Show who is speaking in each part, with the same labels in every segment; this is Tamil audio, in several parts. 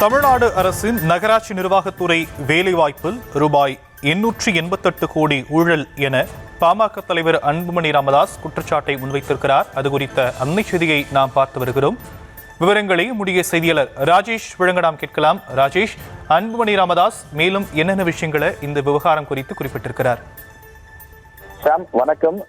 Speaker 1: தமிழ்நாடு அரசின் நகராட்சி நிர்வாகத்துறை வேலைவாய்ப்பில் ரூபாய் 888 கோடி ஊழல் என பாமக தலைவர் அன்புமணி ராமதாஸ் குற்றச்சாட்டை முன்வைத்திருக்கிறார். அது குறித்த அண்மை செய்தியை நாம் பார்த்து வருகிறோம். விவரங்களை முடிய செய்தியாளர் ராஜேஷ் வழங்க நாம் கேட்கலாம். ராஜேஷ், அன்புமணி ராமதாஸ் மேலும் என்னென்ன விஷயங்களை இந்த விவகாரம் குறித்து குறிப்பிட்டிருக்கிறார்?
Speaker 2: வணக்கம்.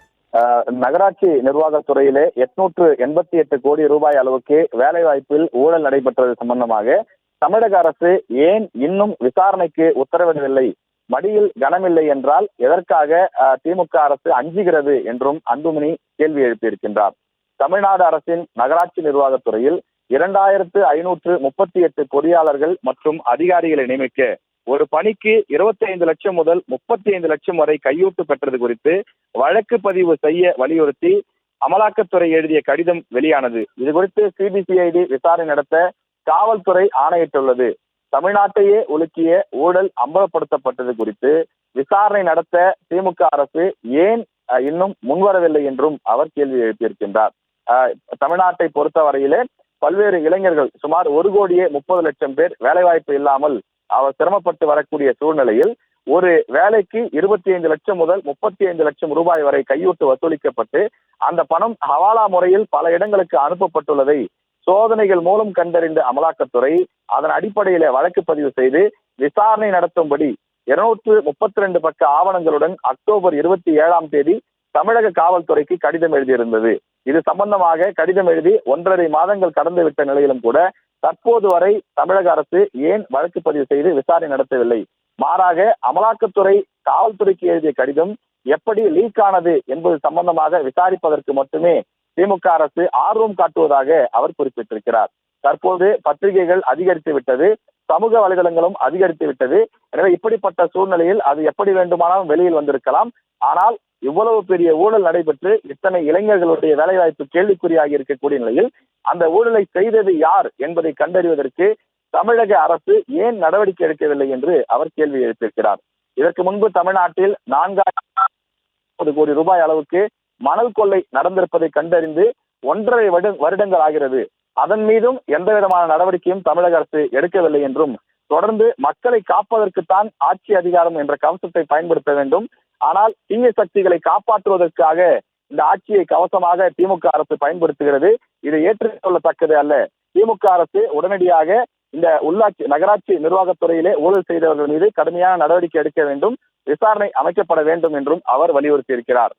Speaker 2: நகராட்சி நிர்வாகத்துறையிலே 888 கோடி ரூபாய் அளவுக்கு வேலைவாய்ப்பில் ஊழல் நடைபெற்றது சம்பந்தமாக தமிழக அரசு ஏன் இன்னும் விசாரணைக்கு உத்தரவிடவில்லை? மடியில் கனமில்லை என்றால் எதற்காக திமுக அரசு அஞ்சுகிறது என்றும் அன்புமணி கேள்வி எழுப்பியிருக்கின்றார். தமிழ்நாடு அரசின் நகராட்சி நிர்வாகத்துறையில் 2538 பொறியாளர்கள் மற்றும் அதிகாரிகளை நியமிக்க ஒரு பணிக்கு 25 லட்சம் முதல் 35 லட்சம் வரை கையூட்டு பெற்றது குறித்து வழக்கு பதிவு செய்ய வலியுறுத்தி அமலாக்கத்துறை எழுதிய கடிதம் வெளியானது. இது குறித்து சிபிசிஐடி விசாரணை நடத்த காவல்துறை ஆணையிட்டுள்ளது. தமிழ்நாட்டையே உலுக்கிய ஊழல் அம்பலப்படுத்தப்பட்டது குறித்து விசாரணை நடத்த திமுக அரசு ஏன் இன்னும் முன்வரவில்லை என்றும் அவர் கேள்வி எழுப்பியிருக்கின்றார். தமிழ்நாட்டை பொறுத்தவரையிலே பல்வேறு இளைஞர்கள் சுமார் 1,30,00,000 பேர் வேலைவாய்ப்பு இல்லாமல் அவர் சிரமப்பட்டு வரக்கூடிய சூழ்நிலையில் ஒரு வேலைக்கு 25 லட்சம் முதல் 35 லட்சம் ரூபாய் வரை கையூட்டு வசூலிக்கப்பட்டு அந்த பணம் ஹவாலா முறையில் பல இடங்களுக்கு அனுப்பப்பட்டுள்ளதை சோதனைகள் மூலம் கண்டறிந்த அமலாக்கத்துறை அதன் அடிப்படையில வழக்கு பதிவு செய்து விசாரணை நடத்தும்படி 232 பக்க ஆவணங்களுடன் அக்டோபர் 27ஆம் தேதி தமிழக காவல்துறைக்கு கடிதம் எழுதியிருந்தது. இது சம்பந்தமாக கடிதம் எழுதி 1.5 மாதங்கள் கடந்துவிட்ட நிலையிலும் கூட தற்போது வரை தமிழக அரசு ஏன் வழக்கு பதிவு செய்து விசாரணை நடத்தவில்லை? மாறாக அமலாக்கத்துறை காவல்துறைக்கு எழுதிய கடிதம் எப்படி லீக் ஆனது என்பது சம்பந்தமாக விசாரிப்பதற்கு மட்டுமே திமுக அரசு ஆர்வம் காட்டுவதாக அவர் குறிப்பிட்டிருக்கிறார். தற்போது பத்திரிகைகள் அதிகரித்து விட்டது, சமூக வலைதளங்களும் அதிகரித்து விட்டது. எனவே இப்படிப்பட்ட சூழ்நிலையில் அது எப்படி வேண்டுமானாலும் வெளியில் வந்திருக்கலாம். ஆனால் இவ்வளவு பெரிய ஊழல் நடைபெற்று இத்தனை இளைஞர்களுடைய வேலைவாய்ப்பு கேள்விக்குறியாகி இருக்கக்கூடிய நிலையில் அந்த ஊழலை செய்தது யார் என்பதை கண்டறிவதற்கு தமிழக அரசு ஏன் நடவடிக்கை எடுக்கவில்லை என்று அவர் கேள்வி எழுப்பியிருக்கிறார். இதற்கு முன்பு தமிழ்நாட்டில் 4,000 கோடி ரூபாய் அளவுக்கு மணல் கொள்ளை நடந்திருப்பதை கண்டறிந்து 1.5 வருடங்கள் ஆகிறது. அதன் மீதும் எந்த விதமான நடவடிக்கையும் தமிழக அரசு எடுக்கவில்லை என்றும் தொடர்ந்து மக்களை காப்பதற்குத்தான் ஆட்சி அதிகாரம் என்ற கவசத்தை பயன்படுத்த வேண்டும், ஆனால் தீய சக்திகளை காப்பாற்றுவதற்காக இந்த ஆட்சியை கவசமாக திமுக அரசு பயன்படுத்துகிறது. இதை ஏற்றுக்கொள்ளத்தக்கது அல்ல. திமுக அரசு உடனடியாக இந்த நகராட்சி நிர்வாகத்துறையிலே ஊழல் செய்தவர்கள் மீது கடுமையான நடவடிக்கை எடுக்க வேண்டும், விசாரணை அமைக்கப்பட வேண்டும் என்றும் அவர் வலியுறுத்தி இருக்கிறார்.